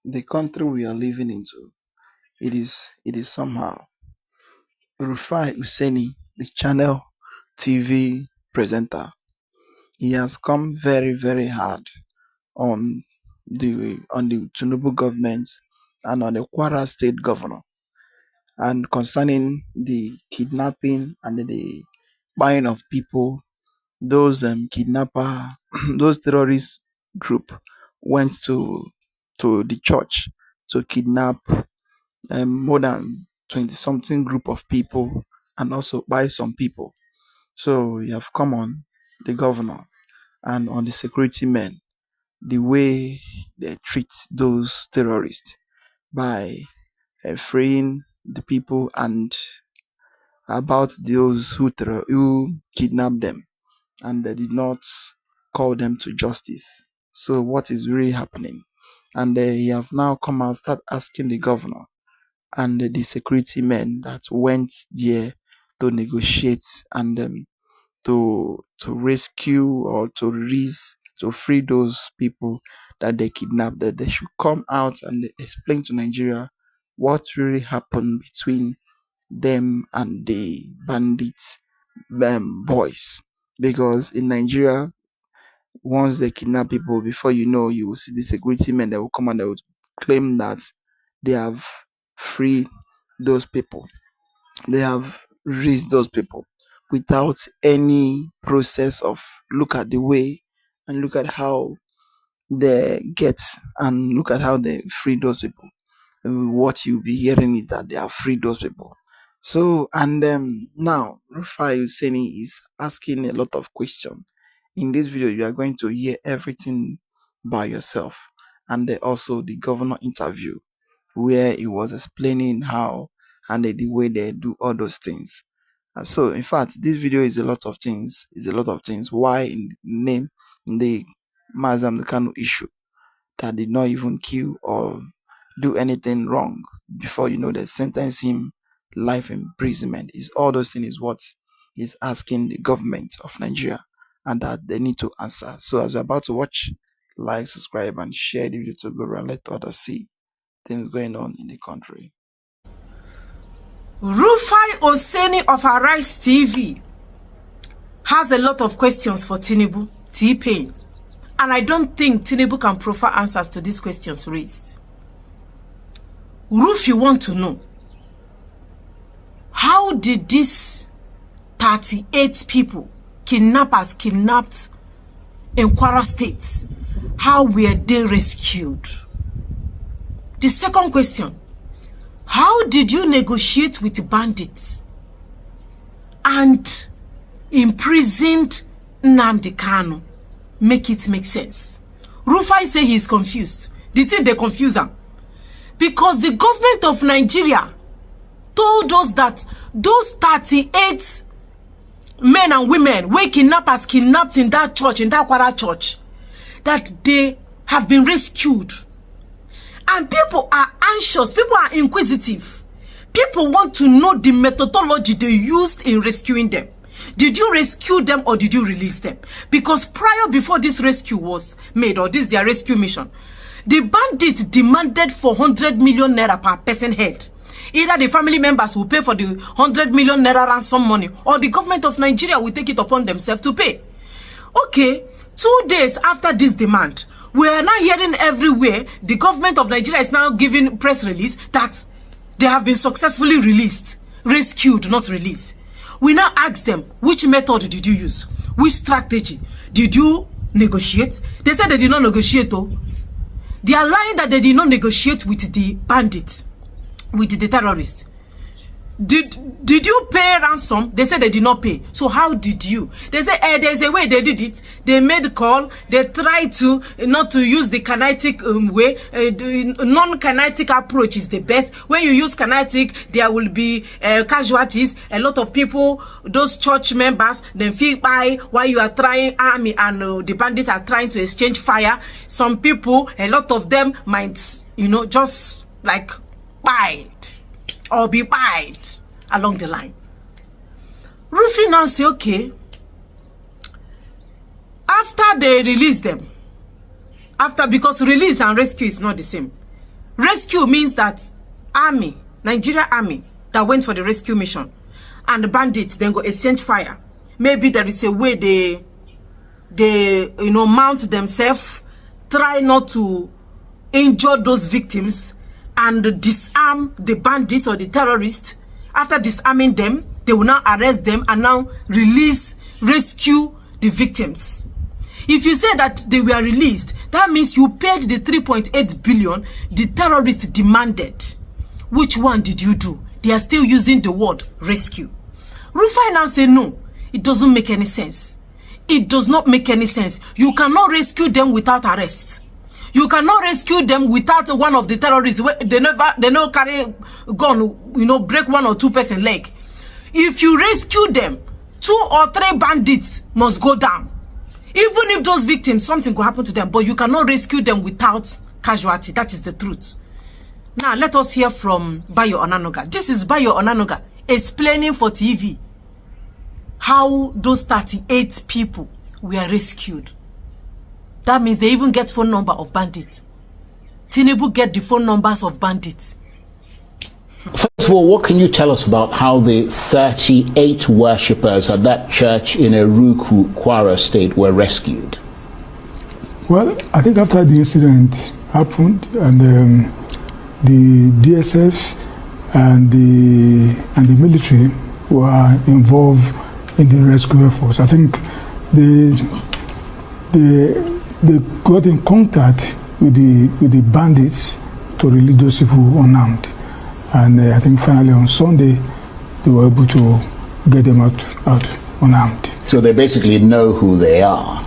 The country we are living into, it is somehow. Rufai Oseni, the channel TV presenter, he has come very, very hard on the Tinubu government and on the Kwara State governor, and concerning the kidnapping and the buying of people. Those kidnapper, those terrorist group went to the church to kidnap more than 20 something group of people and also buy some people. So you have come on the governor and on the security men, the way they treat those terrorists by freeing the people and about those who kidnapped them, and they did not call them to justice. So what is really happening? And they have now come and start asking the governor and the security men that went there to negotiate and to rescue or to release, to free those people that they kidnapped, that they should come out and explain to Nigeria what really happened between them and the bandits boys. Because in Nigeria, once they kidnap people, before you know, you will see the security men that will come and they will claim that they have freed those people, they have released those people without any process of look at the way and look at how they get and look at how they free those people. What you'll be hearing is that they have freed those people. So, and now Rufai Oseni is asking a lot of questions. In this video, you are going to hear everything by yourself, and also the governor interview where he was explaining how and the way they do all those things. And so, in fact, this video is a lot of things. It's a lot of things. Why in the Nnamdi Kanu issue that did not even kill or do anything wrong, before you know they sentence him life imprisonment. Is all those things is what he's asking the government of Nigeria, and that they need to answer. So as you're about to watch, like, subscribe, and share the video to go around, let others see things going on in the country. Rufai Oseni of Arise TV has a lot of questions for Tinubu, T-Pain. And I don't think Tinubu can provide answers to these questions raised. Ruf, you want to know, how did these 38 people, kidnappers, kidnapped in Kwara State, how were they rescued? The second question, how did you negotiate with the bandits and imprisoned Nnamdi Kanu? Make it make sense. Rufai say he is confused. The thing they confuse him. Because the government of Nigeria told us that those 38 men and women were kidnappers kidnapped in that church, in that Kwara church, that they have been rescued. And people are anxious, people are inquisitive. People want to know the methodology they used in rescuing them. Did you rescue them or did you release them? Because before this rescue was made, or this their rescue mission, the bandits demanded 400 million naira per person head. Either the family members will pay for the 100 million naira ransom money, or the government of Nigeria will take it upon themselves to pay. Okay, 2 days after this demand, we are now hearing everywhere the government of Nigeria is now giving press release that they have been successfully released, rescued, not released. We now ask them, which method did you use? Which strategy? Did you negotiate? They said they did not negotiate though. They are lying that they did not negotiate with the bandits, with the terrorists. Did you pay ransom? They said they did not pay. So how did you? They say there's a way they did it. They made a call. They tried to not to use the kinetic way. The non-kinetic approach is the best. When you use kinetic, there will be casualties. A lot of people, those church members, then feel by while you are trying army and the bandits are trying to exchange fire. Some people, a lot of them might, just like bite or be bite along the line. Rufy now say, okay, after they release them, after, because release and rescue is not the same. Rescue means that army, Nigerian army, that went for the rescue mission, and the bandits then go exchange fire. Maybe there is a way they mount themselves, try not to injure those victims, and disarm the bandits or the terrorists. After disarming them, they will now arrest them and now rescue the victims. If you say that they were released, that means you paid the 3.8 billion the terrorists demanded. Which one did you do? They are still using the word rescue. Rufai now say no, it doesn't make any sense. It does not make any sense. You cannot rescue them without arrest. You cannot rescue them without one of the terrorists. They never carry gun, break one or two person leg. If you rescue them, 2 or 3 bandits must go down. Even if those victims, something could happen to them, but you cannot rescue them without casualty. That is the truth. Now, let us hear from Bayo Onanuga. This is Bayo Onanuga explaining for TV how those 38 people were rescued. That means they even get phone number of bandits. Tinubu get the phone numbers of bandits. First of all, what can you tell us about how the 38 worshippers at that church in Eruku, Kwara State were rescued? Well, I think after the incident happened and the DSS and the military were involved in the rescue efforts, I think they got in contact with the bandits to release those people unarmed. And I think finally on Sunday, they were able to get them out unarmed. So they basically know who they are.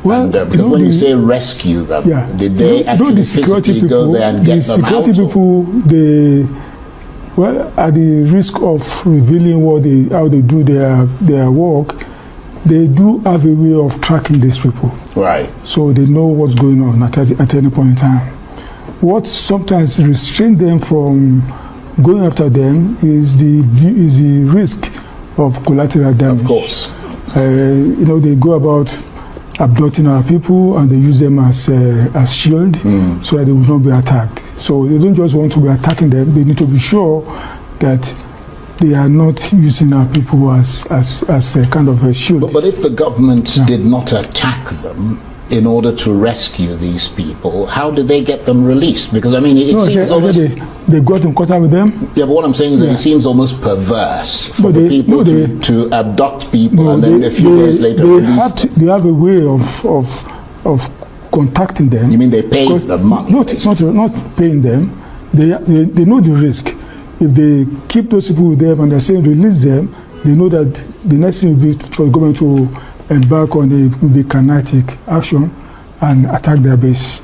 Well, and, because when you say rescue them, yeah, did they actually the security physically people, go there and get them out? The security people, at the risk of revealing how they do their work, they do have a way of tracking these people. Right. So they know what's going on at any point in time. What sometimes restrains them from going after them is the risk of collateral damage. Of course. They go about abducting our people and they use them as shield so that they will not be attacked. So they don't just want to be attacking them. They need to be sure that they are not using our people as a kind of a shield. But if the government did not attack them in order to rescue these people, how did they get them released? Because I mean, it seems almost they got in contact with them. Yeah, but what I'm saying is that it seems almost perverse for the people to abduct people and then a few days later release them. They have a way of contacting them. You mean they pay the money? Not paying them. They know the risk. If they keep those people with them and they're saying release them, they know that the next thing will be for the government to embark on a kinetic action and attack their base.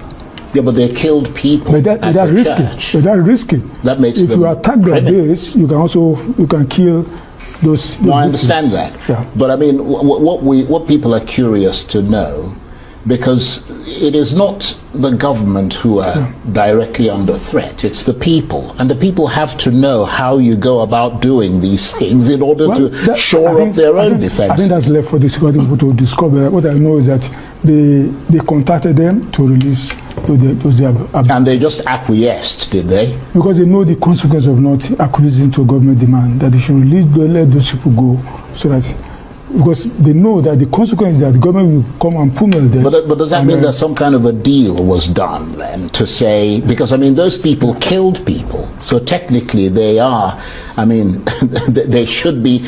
Yeah, but they killed people. But that's risky. But that's risky. That makes if you attack their base, you can kill those. No, I understand that. Yeah. But I mean, what people are curious to know, because it is not the government who are directly under threat, it's the people. And the people have to know how you go about doing these things in order to shore up their own defense. I think that's left for the security people to discover. What I know is that they contacted them to release those they have. And they just acquiesced, did they? Because they know the consequence of not acquiescing to a government demand, that they should let those people go, so that because they know that the consequence is that the government will come and pummel them. But does that mean that some kind of a deal was done then to say, because I mean those people killed people, so technically they are, I mean, they should be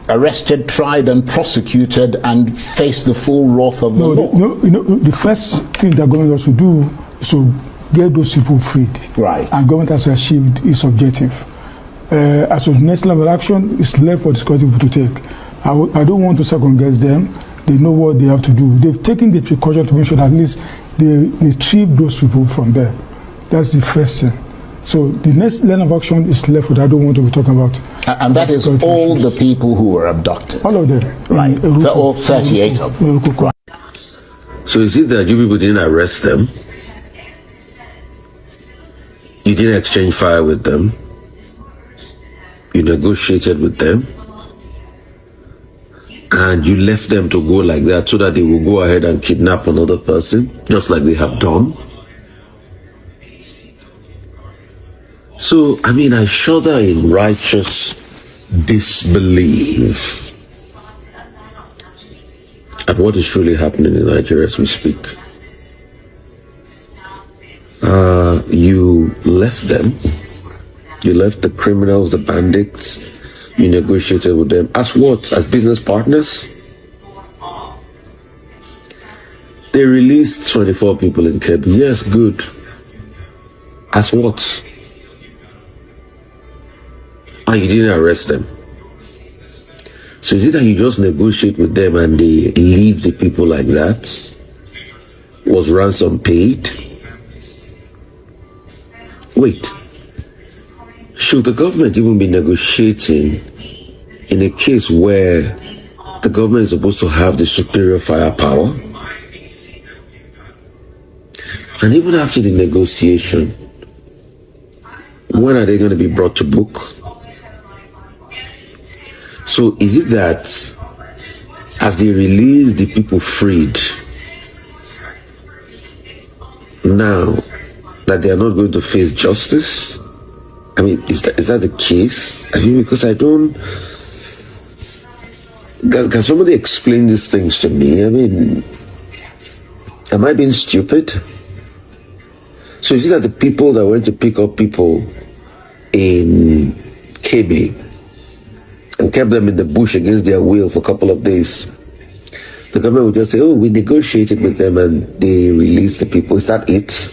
arrested, tried and prosecuted and face the full wrath of the law. The first thing that government has to do is to get those people freed. Right. And government has achieved its objective. As of next level action, it's left for the security people to take. I don't want to second guess them. They know what they have to do. They've taken the precaution to make sure that at least they retrieve those people from there. That's the first thing. So the next line of action is left with. I don't want to be talking about. And that is all the people who were abducted. All of them. Right. All 38 of them. So is it that you people didn't arrest them? You didn't exchange fire with them? You negotiated with them? and you left them to go like that so that they will go ahead and kidnap another person, just like they have done. So, I mean, I shudder in righteous disbelief at what is truly happening in Nigeria as we speak. You left them. You left the criminals, the bandits. You negotiated with them. As what? As business partners? They released 24 people in Kebbi. Yes, good. As what? And you didn't arrest them. So is it that you just negotiate with them and they leave the people like that? Was ransom paid? Wait. Should the government even be negotiating in a case where the government is supposed to have the superior firepower? And even after the negotiation, when are they going to be brought to book? So is it that as they release the people freed, now that they are not going to face justice? I mean, is that the case? I mean, because I don't... Can somebody explain these things to me? I mean, am I being stupid? So is it that the people that went to pick up people in Kebbi and kept them in the bush against their will for a couple of days, the government would just say, oh, we negotiated with them and they released the people? Is that it?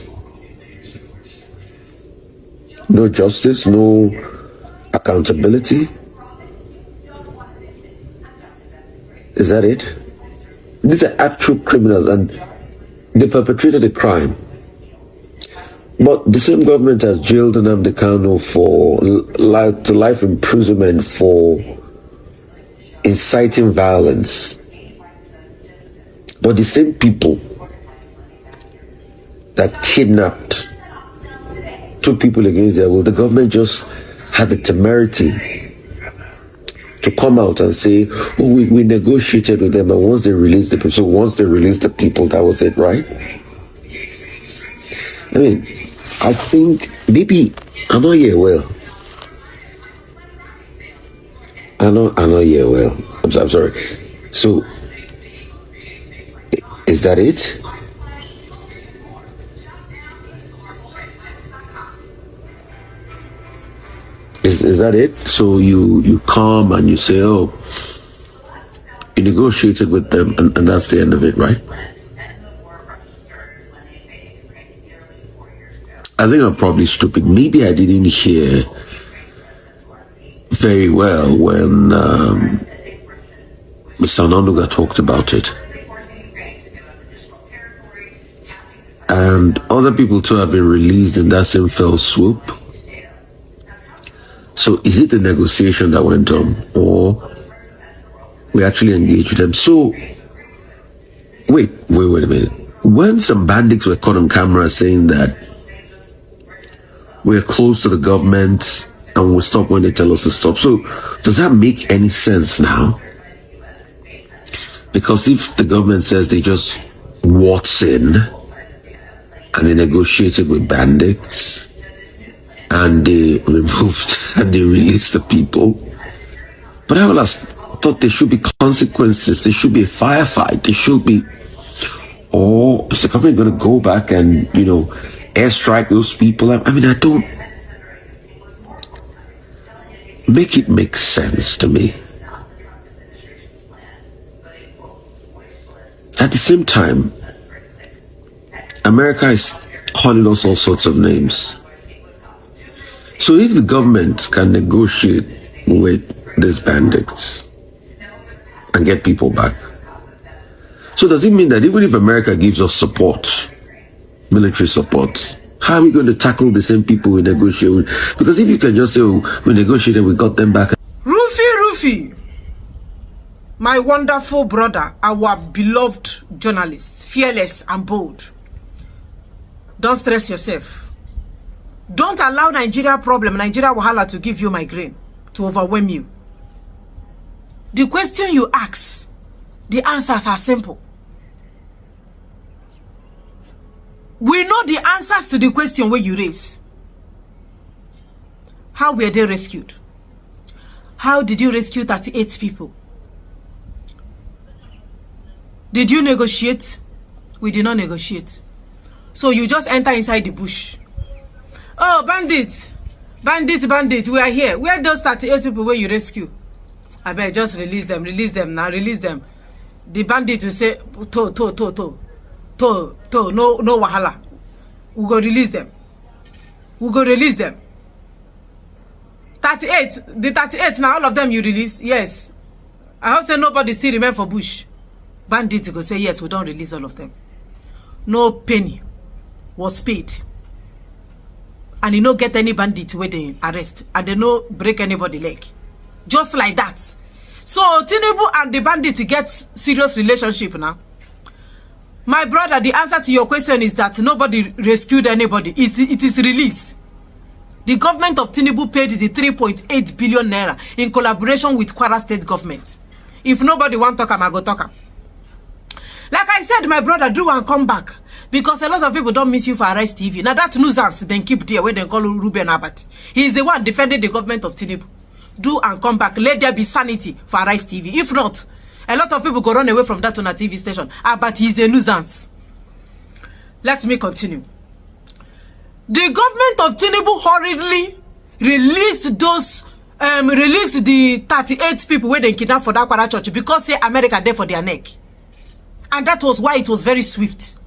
No justice, no accountability? Is that it? These are actual criminals and they perpetrated a crime. But the same government has jailed Nnamdi Kanu for life imprisonment for inciting violence. But the same people that kidnapped two people against their will, the government just had the temerity to come out and say, oh, we negotiated with them, and once they released the people, so once they released the people, that was it, right? I mean, I think maybe I'm not here well. I'm not here well. I'm sorry. So, is that it? Is that it? So you come and you say, oh, you negotiated with them, and that's the end of it, right? I think I'm probably stupid. Maybe I didn't hear very well when Mr. Onanuga talked about it. And other people too have been released in that same fell swoop. So is it the negotiation that went on, or we actually engaged with them? So, wait a minute. When some bandits were caught on camera saying that we're close to the government and we'll stop when they tell us to stop, so does that make any sense now? Because if the government says they just waltz in and they negotiated with bandits and they removed and they released the people, but I would have thought there should be consequences, there should be a firefight, there should be, or is the government going to go back and, airstrike those people? I mean, I don't make it make sense to me. At the same time, America is calling us all sorts of names. So if the government can negotiate with these bandits and get people back, so does it mean that even if America gives us support, military support, how are we going to tackle the same people we negotiate with? Because if you can just say, oh, we negotiated, we got them back. Rufy, my wonderful brother, our beloved journalist, fearless and bold. Don't stress yourself. Don't allow Nigeria wahala to give you migraine, to overwhelm you. The question you ask The answers are simple. We know the answers to the question where you raise. How were they rescued? How did you rescue 38 people? Did you negotiate? We did not negotiate. So you just enter inside the bush. Oh, bandits, bandits, we are here. Where are those 38 people where you rescue? I better just release them now, release them. The bandit will say, no wahala. We go release them. 38, the 38 now, all of them you release? Yes. I hope say nobody still remain for bush. Bandits go say, yes, we don't release all of them. No penny was paid. And you no get any bandit where they arrest. And they no break anybody leg. Just like that. So Tinubu and the bandit get serious relationship now. My brother, the answer to your question is that nobody rescued anybody. It is release. The government of Tinubu paid the 3.8 billion naira in collaboration with Kwara State government. If nobody want to talk, I go talk. Like I said, my brother, do and come back. Because a lot of people don't miss you for Arise TV. Now that nuisance, then keep there where they call Ruben Abbott. He is the one defending the government of Tinubu. Do and come back. Let there be sanity for Arise TV. If not, a lot of people go run away from that on a TV station. But he is a nuisance. Let me continue. The government of Tinubu hurriedly released the 38 people where they kidnapped for that Kwara church because say America there for their neck. And that was why it was very swift.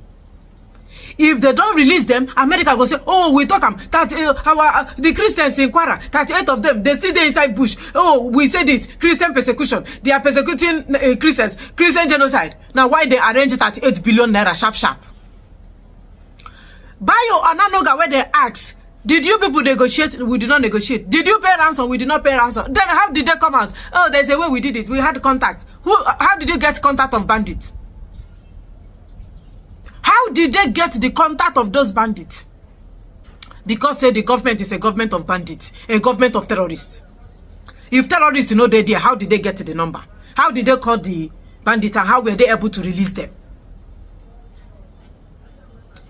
If they don't release them, America go say, oh, we talk them that the Christians in Kwara, 38 of them, they still there inside bush. Oh, we said it, Christian persecution. They are persecuting Christians, Christian genocide. Now why they arrange 38 billion naira sharp? Bayo Ananoga where they ask, did you people negotiate? We did not negotiate. Did you pay ransom? We did not pay ransom. Then how did they come out? Oh, there's a way we did it. We had contact. How did you get contact of bandits? How did they get the contact of those bandits? Because say the government is a government of bandits, a government of terrorists. If terrorists know they're there, how did they get the number? How did they call the bandits and how were they able to release them?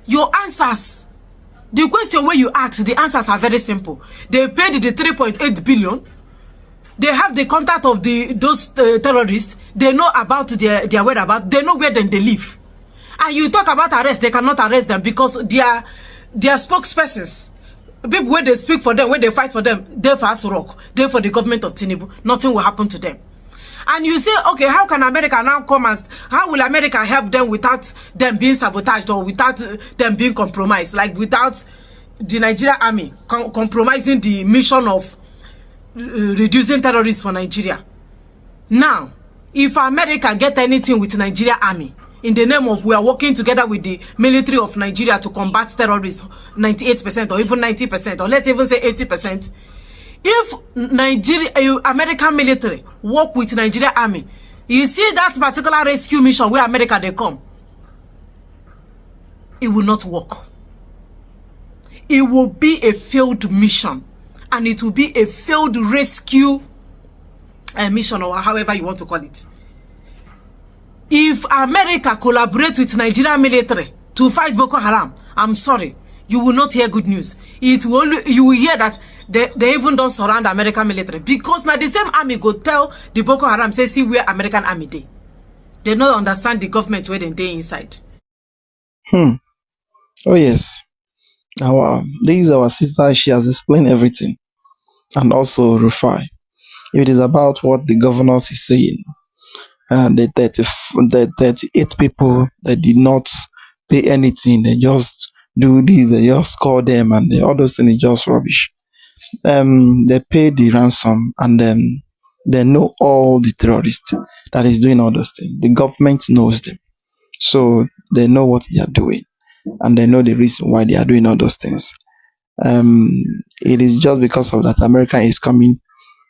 Your answers, the question where you ask, the answers are very simple. They paid the 3.8 billion. They have the contact of those terrorists. They know about their whereabouts. They know where they live. And you talk about arrest, they cannot arrest them because they are spokespersons. People where they speak for them, where they fight for them, they for us rock. They for the government of Tinubu. Nothing will happen to them. And you say, okay, how can America now come and how will America help them without them being sabotaged or without them being compromised? Like without the Nigerian army compromising the mission of reducing terrorists for Nigeria. Now, if America get anything with Nigeria army, in the name of we are working together with the military of Nigeria to combat terrorists, 98% or even 90%, or let's even say 80%. If American military work with Nigeria army, you see that particular rescue mission where America they come, it will not work. It will be a failed mission, and it will be a failed rescue mission, or however you want to call it. If America collaborates with Nigerian military to fight Boko Haram, I'm sorry, you will not hear good news. You will hear that they even don't surround American military because now the same army go tell the Boko Haram say see where American army they don't understand the government where they inside. Oh yes. This is our sister. She has explained everything, and also Rufai. If it is about what the governors is saying, the 38 people that did not pay anything, they just do this, they just call them, and all those things is just rubbish. They pay the ransom, and then they know all the terrorists that is doing all those things. The government knows them, so they know what they are doing, and they know the reason why they are doing all those things. It is just because of that America is coming.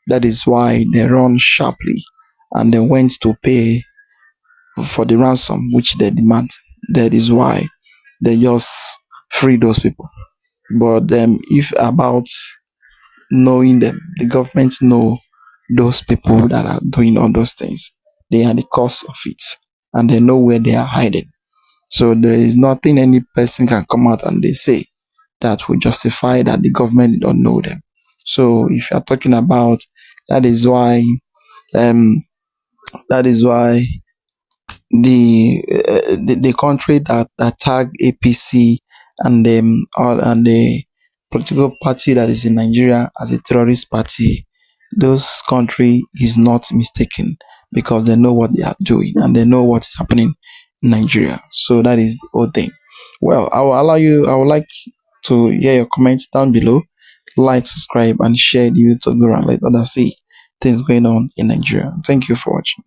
That is why they run sharply, and they went to pay for the ransom which they demand. That is why they just free those people. But if about knowing them, the government know those people that are doing all those things. they are the cause of it, and they know where they are hiding. So there is nothing any person can come out and they say that will justify that the government don't know them. So if you are talking about, that is why um that is why the country that tag APC and all and the political party that is in Nigeria as a terrorist party, those country is not mistaken, because they know what they are doing and they know what is happening in Nigeria. So that is the whole thing. Well, I would like to hear your comments down below. Like, subscribe, and share the video to go and let others see things going on in Nigeria. Thank you for watching.